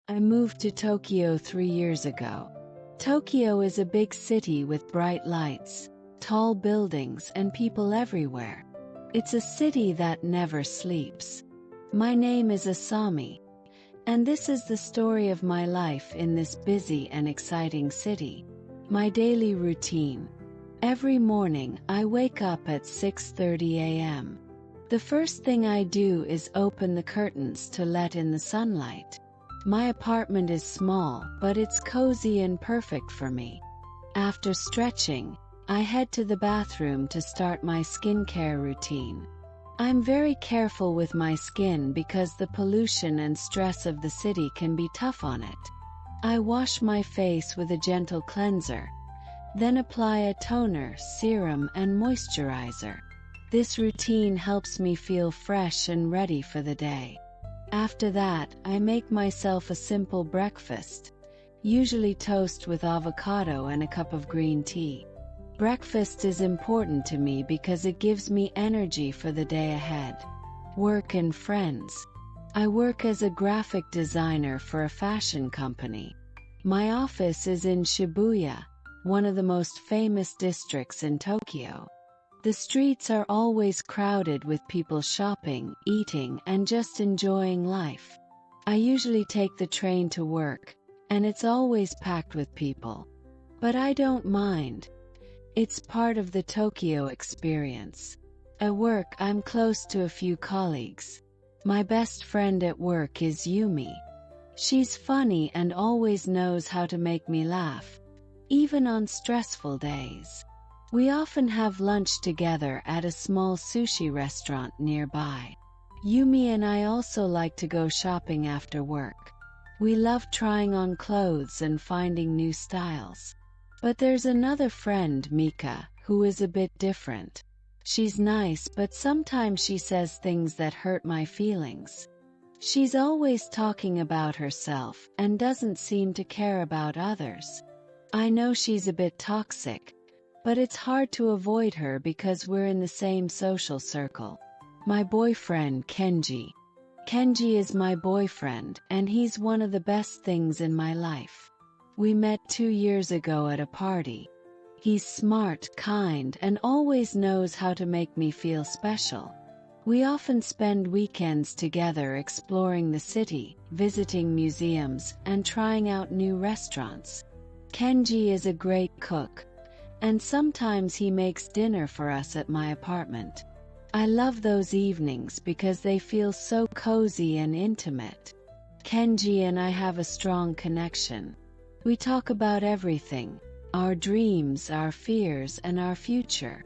I moved to Tokyo 3 years ago. Tokyo is a big city with bright lights, tall buildings, and people everywhere. It's a city that never sleeps. My name is Asami, and this is the story of my life in this busy and exciting city. My daily routine. Every morning, I wake up at 6:30 a.m. The first thing I do is open the curtains to let in the sunlight. My apartment is small, but it's cozy and perfect for me. After stretching, I head to the bathroom to start my skincare routine. I'm very careful with my skin because the pollution and stress of the city can be tough on it. I wash my face with a gentle cleanser, then apply a toner, serum, and moisturizer. This routine helps me feel fresh and ready for the day. After that, I make myself a simple breakfast, usually toast with avocado and a cup of green tea. Breakfast is important to me because it gives me energy for the day ahead. Work and friends. I work as a graphic designer for a fashion company. My office is in Shibuya, one of the most famous districts in Tokyo. The streets are always crowded with people shopping, eating, and just enjoying life. I usually take the train to work, and it's always packed with people. But I don't mind. It's part of the Tokyo experience. At work, I'm close to a few colleagues. My best friend at work is Yumi. She's funny and always knows how to make me laugh, even on stressful days. We often have lunch together at a small sushi restaurant nearby. Yumi and I also like to go shopping after work. We love trying on clothes and finding new styles. But there's another friend, Mika, who is a bit different. She's nice, but sometimes she says things that hurt my feelings. She's always talking about herself and doesn't seem to care about others. I know she's a bit toxic, but it's hard to avoid her because we're in the same social circle. My boyfriend, Kenji. Kenji is my boyfriend, and he's one of the best things in my life. We met 2 years ago at a party. He's smart, kind, and always knows how to make me feel special. We often spend weekends together exploring the city, visiting museums, and trying out new restaurants. Kenji is a great cook, and sometimes he makes dinner for us at my apartment. I love those evenings because they feel so cozy and intimate. Kenji and I have a strong connection. We talk about everything, our dreams, our fears, and our future.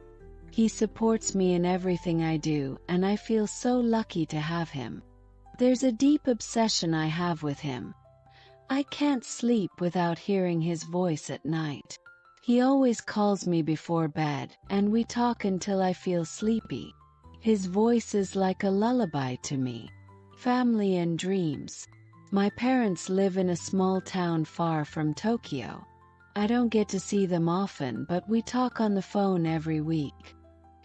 He supports me in everything I do, and I feel so lucky to have him. There's a deep obsession I have with him. I can't sleep without hearing his voice at night. He always calls me before bed, and we talk until I feel sleepy. His voice is like a lullaby to me. Family and dreams. My parents live in a small town far from Tokyo. I don't get to see them often, but we talk on the phone every week.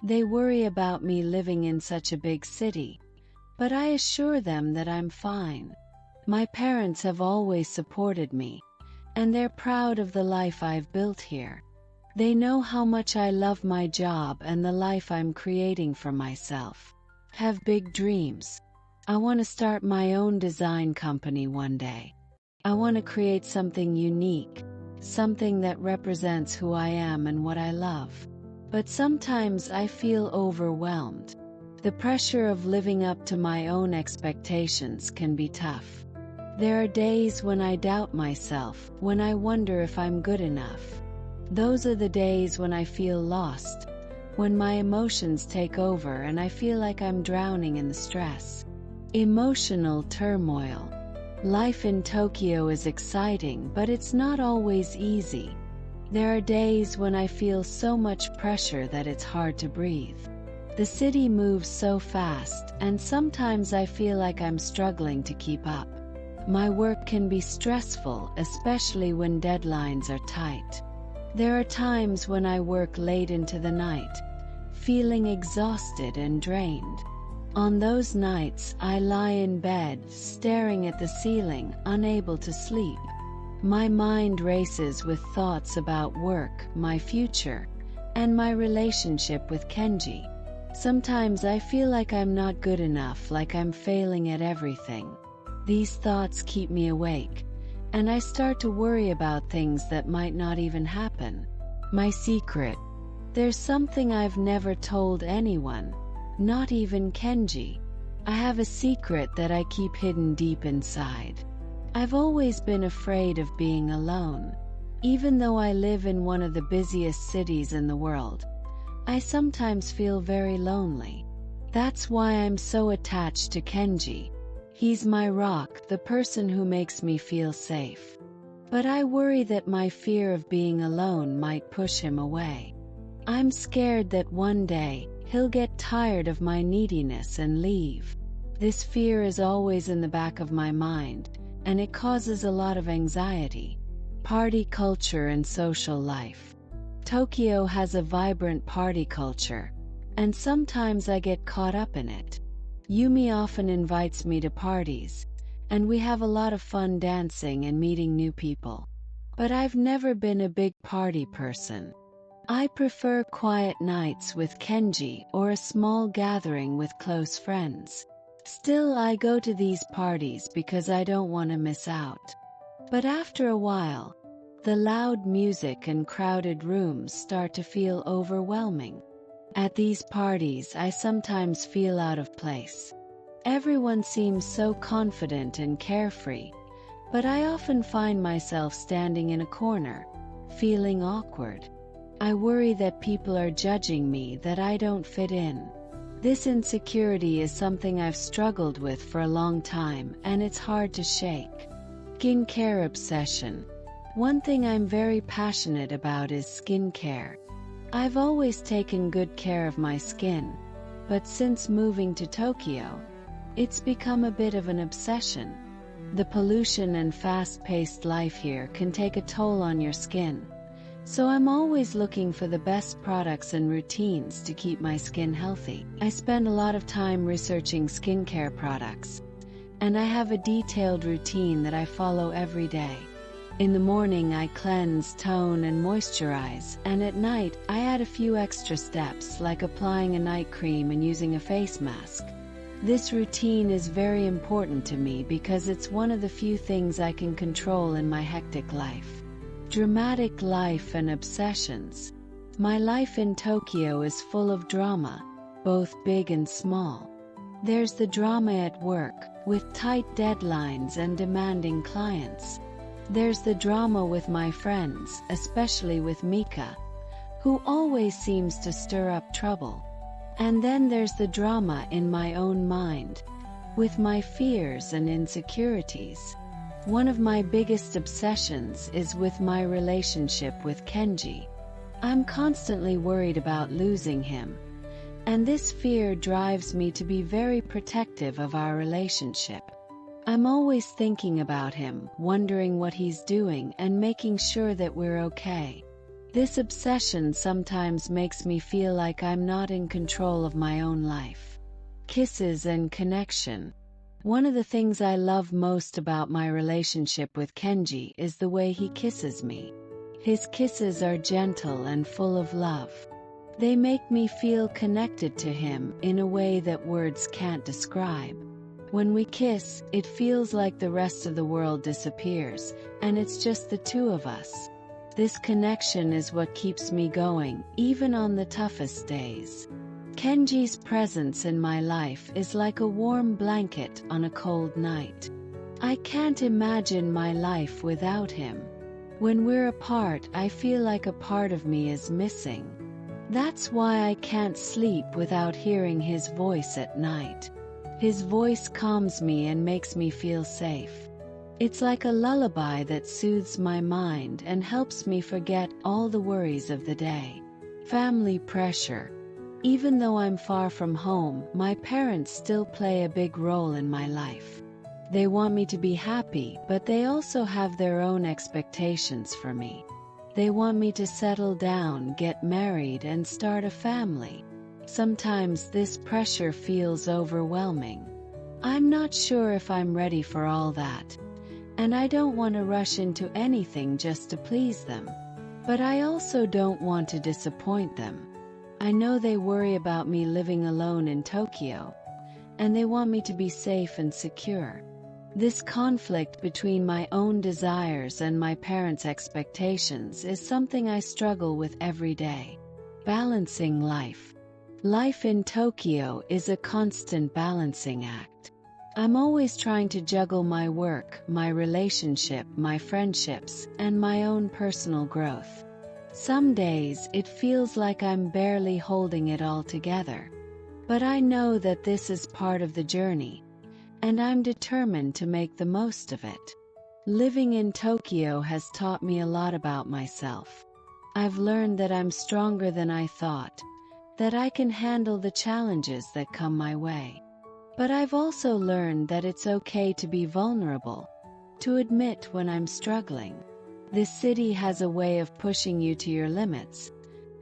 They worry about me living in such a big city, but I assure them that I'm fine. My parents have always supported me, and they're proud of the life I've built here. They know how much I love my job and the life I'm creating for myself. Have big dreams. I want to start my own design company one day. I want to create something unique, something that represents who I am and what I love. But sometimes I feel overwhelmed. The pressure of living up to my own expectations can be tough. There are days when I doubt myself, when I wonder if I'm good enough. Those are the days when I feel lost, when my emotions take over and I feel like I'm drowning in the stress. Emotional turmoil. Life in Tokyo is exciting, but it's not always easy. There are days when I feel so much pressure that it's hard to breathe. The city moves so fast, and sometimes I feel like I'm struggling to keep up. My work can be stressful, especially when deadlines are tight. There are times when I work late into the night, feeling exhausted and drained. On those nights, I lie in bed, staring at the ceiling, unable to sleep. My mind races with thoughts about work, my future, and my relationship with Kenji. Sometimes I feel like I'm not good enough, like I'm failing at everything. These thoughts keep me awake, and I start to worry about things that might not even happen. My secret. There's something I've never told anyone, not even Kenji. I have a secret that I keep hidden deep inside. I've always been afraid of being alone. Even though I live in one of the busiest cities in the world, I sometimes feel very lonely. That's why I'm so attached to Kenji. He's my rock, the person who makes me feel safe. But I worry that my fear of being alone might push him away. I'm scared that one day, he'll get tired of my neediness and leave. This fear is always in the back of my mind, and it causes a lot of anxiety. Party culture and social life. Tokyo has a vibrant party culture, and sometimes I get caught up in it. Yumi often invites me to parties, and we have a lot of fun dancing and meeting new people. But I've never been a big party person. I prefer quiet nights with Kenji or a small gathering with close friends. Still, I go to these parties because I don't want to miss out. But after a while, the loud music and crowded rooms start to feel overwhelming. At these parties, I sometimes feel out of place. Everyone seems so confident and carefree, but I often find myself standing in a corner, feeling awkward. I worry that people are judging me, that I don't fit in. This insecurity is something I've struggled with for a long time, and it's hard to shake. Skincare obsession. One thing I'm very passionate about is skincare. I've always taken good care of my skin, but since moving to Tokyo, it's become a bit of an obsession. The pollution and fast-paced life here can take a toll on your skin, so I'm always looking for the best products and routines to keep my skin healthy. I spend a lot of time researching skincare products, and I have a detailed routine that I follow every day. In the morning, I cleanse, tone, and moisturize, and at night, I add a few extra steps like applying a night cream and using a face mask. This routine is very important to me because it's one of the few things I can control in my hectic life. Dramatic life and obsessions. My life in Tokyo is full of drama, both big and small. There's the drama at work, with tight deadlines and demanding clients. There's the drama with my friends, especially with Mika, who always seems to stir up trouble. And then there's the drama in my own mind, with my fears and insecurities. One of my biggest obsessions is with my relationship with Kenji. I'm constantly worried about losing him, and this fear drives me to be very protective of our relationship. I'm always thinking about him, wondering what he's doing and making sure that we're okay. This obsession sometimes makes me feel like I'm not in control of my own life. Kisses and connection. One of the things I love most about my relationship with Kenji is the way he kisses me. His kisses are gentle and full of love. They make me feel connected to him in a way that words can't describe. When we kiss, it feels like the rest of the world disappears, and it's just the two of us. This connection is what keeps me going, even on the toughest days. Kenji's presence in my life is like a warm blanket on a cold night. I can't imagine my life without him. When we're apart, I feel like a part of me is missing. That's why I can't sleep without hearing his voice at night. His voice calms me and makes me feel safe. It's like a lullaby that soothes my mind and helps me forget all the worries of the day. Family pressure. Even though I'm far from home, my parents still play a big role in my life. They want me to be happy, but they also have their own expectations for me. They want me to settle down, get married, and start a family. Sometimes this pressure feels overwhelming. I'm not sure if I'm ready for all that, and I don't want to rush into anything just to please them. But I also don't want to disappoint them. I know they worry about me living alone in Tokyo, and they want me to be safe and secure. This conflict between my own desires and my parents' expectations is something I struggle with every day. Balancing life. Life in Tokyo is a constant balancing act. I'm always trying to juggle my work, my relationship, my friendships, and my own personal growth. Some days it feels like I'm barely holding it all together. But I know that this is part of the journey, and I'm determined to make the most of it. Living in Tokyo has taught me a lot about myself. I've learned that I'm stronger than I thought, that I can handle the challenges that come my way. But I've also learned that it's okay to be vulnerable, to admit when I'm struggling. This city has a way of pushing you to your limits,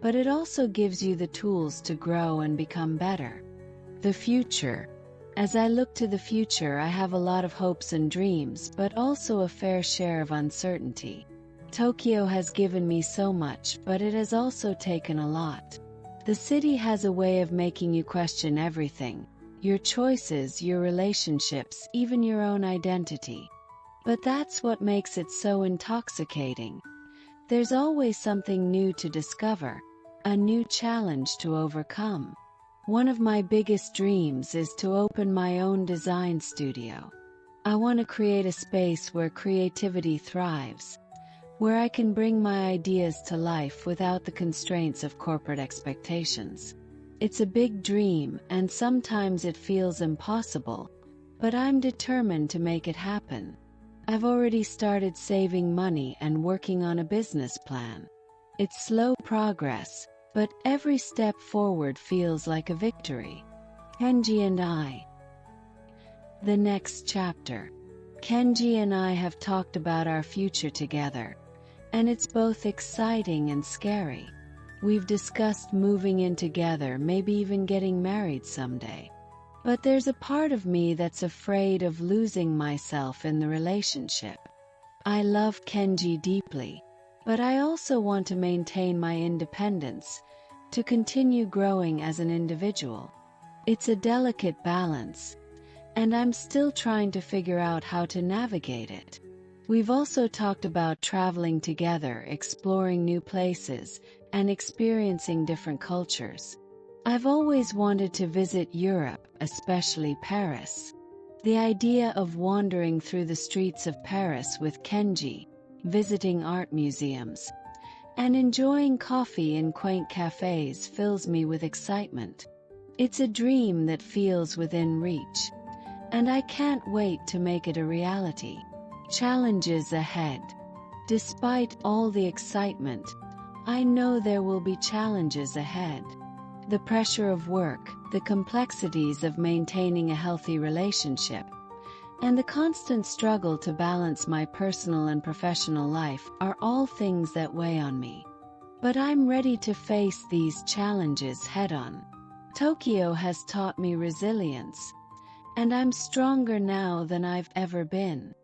but it also gives you the tools to grow and become better. The future. As I look to the future, I have a lot of hopes and dreams, but also a fair share of uncertainty. Tokyo has given me so much, but it has also taken a lot. The city has a way of making you question everything, your choices, your relationships, even your own identity. But that's what makes it so intoxicating. There's always something new to discover, a new challenge to overcome. One of my biggest dreams is to open my own design studio. I want to create a space where creativity thrives, where I can bring my ideas to life without the constraints of corporate expectations. It's a big dream, and sometimes it feels impossible, but I'm determined to make it happen. I've already started saving money and working on a business plan. It's slow progress, but every step forward feels like a victory. Kenji and I. The next chapter. Kenji and I have talked about our future together, and it's both exciting and scary. We've discussed moving in together, maybe even getting married someday. But there's a part of me that's afraid of losing myself in the relationship. I love Kenji deeply, but I also want to maintain my independence, to continue growing as an individual. It's a delicate balance, and I'm still trying to figure out how to navigate it. We've also talked about traveling together, exploring new places, and experiencing different cultures. I've always wanted to visit Europe, especially Paris. The idea of wandering through the streets of Paris with Kenji, visiting art museums, and enjoying coffee in quaint cafes fills me with excitement. It's a dream that feels within reach, and I can't wait to make it a reality. Challenges ahead. Despite all the excitement, I know there will be challenges ahead. The pressure of work, the complexities of maintaining a healthy relationship, and the constant struggle to balance my personal and professional life are all things that weigh on me. But I'm ready to face these challenges head-on. Tokyo has taught me resilience, and I'm stronger now than I've ever been.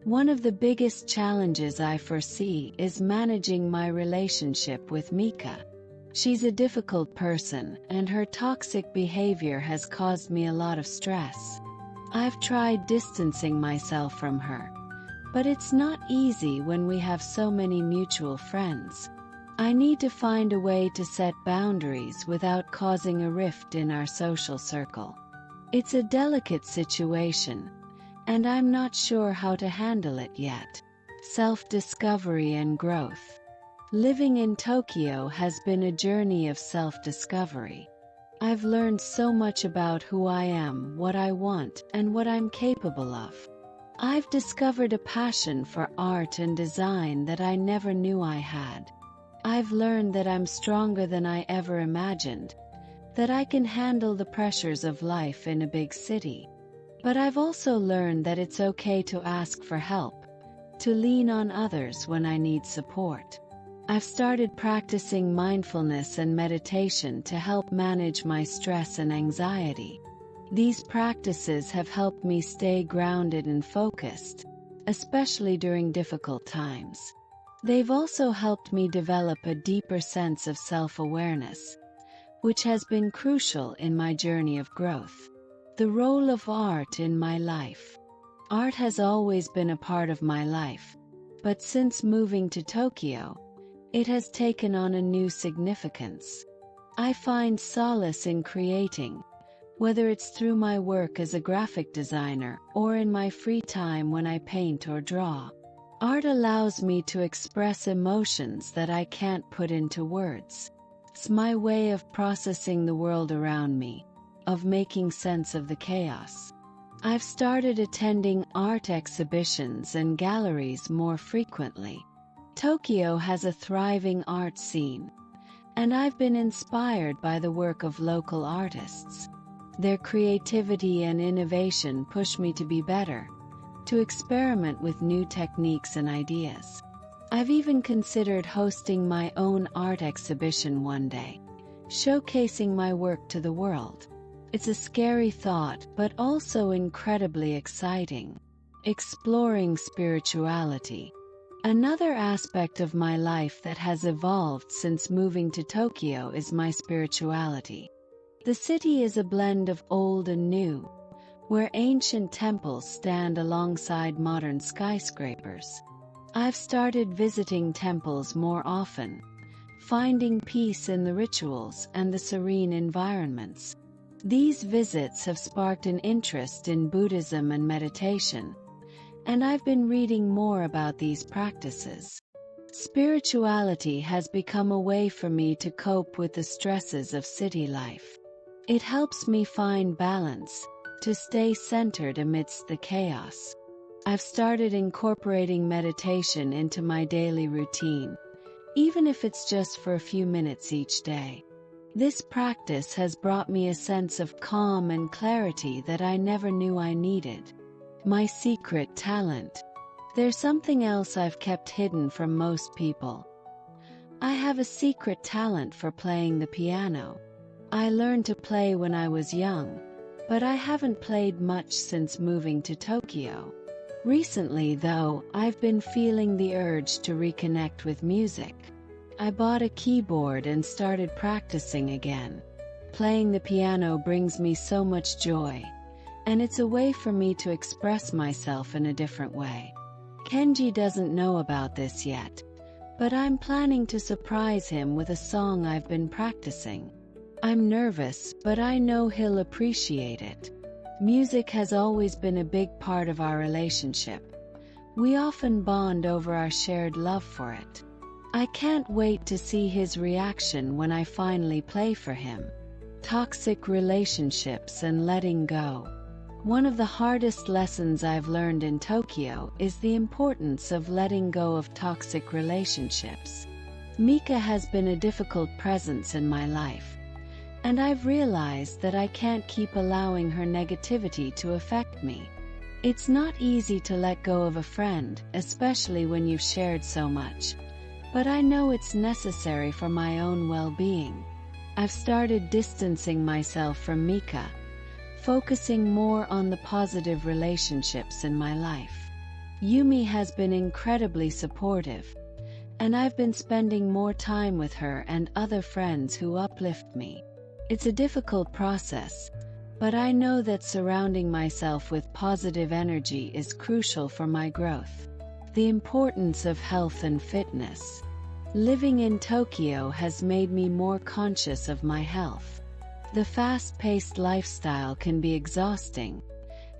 One of the biggest challenges I foresee is managing my relationship with Mika. She's a difficult person, and her toxic behavior has caused me a lot of stress. I've tried distancing myself from her, but it's not easy when we have so many mutual friends. I need to find a way to set boundaries without causing a rift in our social circle. It's a delicate situation, and I'm not sure how to handle it yet. Self-discovery and growth. Living in Tokyo has been a journey of self-discovery. I've learned so much about who I am, what I want, and what I'm capable of. I've discovered a passion for art and design that I never knew I had. I've learned that I'm stronger than I ever imagined, that I can handle the pressures of life in a big city. But I've also learned that it's okay to ask for help, to lean on others when I need support. I've started practicing mindfulness and meditation to help manage my stress and anxiety. These practices have helped me stay grounded and focused, especially during difficult times. They've also helped me develop a deeper sense of self-awareness, which has been crucial in my journey of growth. The role of art in my life. Art has always been a part of my life, but since moving to Tokyo, it has taken on a new significance. I find solace in creating, whether it's through my work as a graphic designer or in my free time when I paint or draw. Art allows me to express emotions that I can't put into words. It's my way of processing the world around me, of making sense of the chaos. I've started attending art exhibitions and galleries more frequently. Tokyo has a thriving art scene, and I've been inspired by the work of local artists. Their creativity and innovation push me to be better, to experiment with new techniques and ideas. I've even considered hosting my own art exhibition one day, showcasing my work to the world. It's a scary thought, but also incredibly exciting. Exploring spirituality. Another aspect of my life that has evolved since moving to Tokyo is my spirituality. The city is a blend of old and new, where ancient temples stand alongside modern skyscrapers. I've started visiting temples more often, finding peace in the rituals and the serene environments. These visits have sparked an interest in Buddhism and meditation, and I've been reading more about these practices. Spirituality has become a way for me to cope with the stresses of city life. It helps me find balance, to stay centered amidst the chaos. I've started incorporating meditation into my daily routine, even if it's just for a few minutes each day. This practice has brought me a sense of calm and clarity that I never knew I needed. My secret talent. There's something else I've kept hidden from most people. I have a secret talent for playing the piano. I learned to play when I was young, but I haven't played much since moving to Tokyo. Recently, though, I've been feeling the urge to reconnect with music. I bought a keyboard and started practicing again. Playing the piano brings me so much joy, and it's a way for me to express myself in a different way. Kenji doesn't know about this yet, but I'm planning to surprise him with a song I've been practicing. I'm nervous, but I know he'll appreciate it. Music has always been a big part of our relationship. We often bond over our shared love for it. I can't wait to see his reaction when I finally play for him. Toxic relationships and letting go. One of the hardest lessons I've learned in Tokyo is the importance of letting go of toxic relationships. Mika has been a difficult presence in my life, and I've realized that I can't keep allowing her negativity to affect me. It's not easy to let go of a friend, especially when you've shared so much, but I know it's necessary for my own well-being. I've started distancing myself from Mika, focusing more on the positive relationships in my life. Yumi has been incredibly supportive, and I've been spending more time with her and other friends who uplift me. It's a difficult process, but I know that surrounding myself with positive energy is crucial for my growth. The importance of health and fitness. Living in Tokyo has made me more conscious of my health. The fast-paced lifestyle can be exhausting,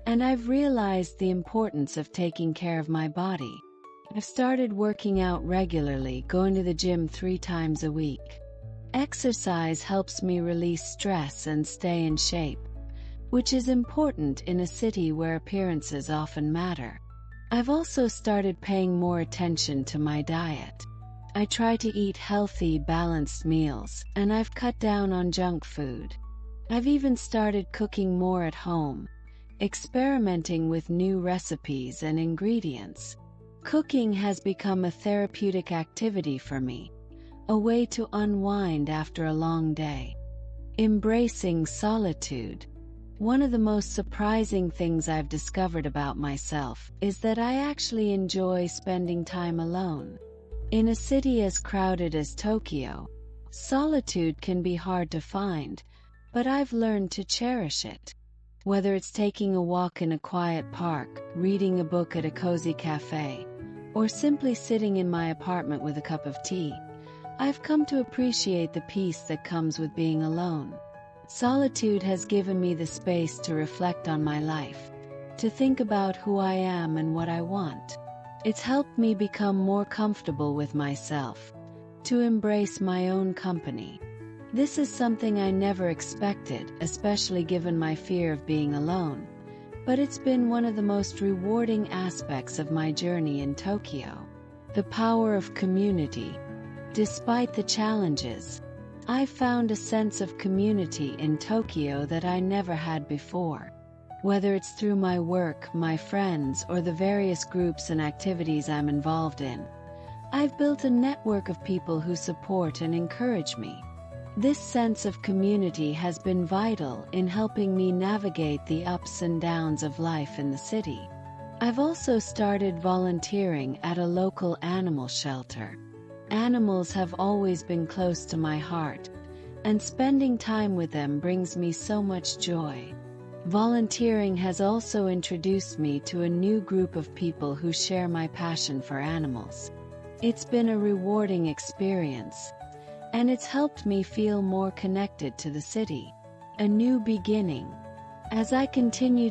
and I've realized the importance of taking care of my body. I've started working out regularly, going to the gym 3 times a week. Exercise helps me release stress and stay in shape, which is important in a city where appearances often matter. I've also started paying more attention to my diet. I try to eat healthy, balanced meals, and I've cut down on junk food. I've even started cooking more at home, experimenting with new recipes and ingredients. Cooking has become a therapeutic activity for me, a way to unwind after a long day. Embracing solitude. One of the most surprising things I've discovered about myself is that I actually enjoy spending time alone. In a city as crowded as Tokyo, solitude can be hard to find, but I've learned to cherish it. Whether it's taking a walk in a quiet park, reading a book at a cozy cafe, or simply sitting in my apartment with a cup of tea, I've come to appreciate the peace that comes with being alone. Solitude has given me the space to reflect on my life, to think about who I am and what I want. It's helped me become more comfortable with myself, to embrace my own company. This is something I never expected, especially given my fear of being alone, but it's been one of the most rewarding aspects of my journey in Tokyo. The power of community. Despite the challenges, I found a sense of community in Tokyo that I never had before. Whether it's through my work, my friends, or the various groups and activities I'm involved in, I've built a network of people who support and encourage me. This sense of community has been vital in helping me navigate the ups and downs of life in the city. I've also started volunteering at a local animal shelter. Animals have always been close to my heart, and spending time with them brings me so much joy. Volunteering has also introduced me to a new group of people who share my passion for animals. It's been a rewarding experience, and it's helped me feel more connected to the city. A new beginning. As I continue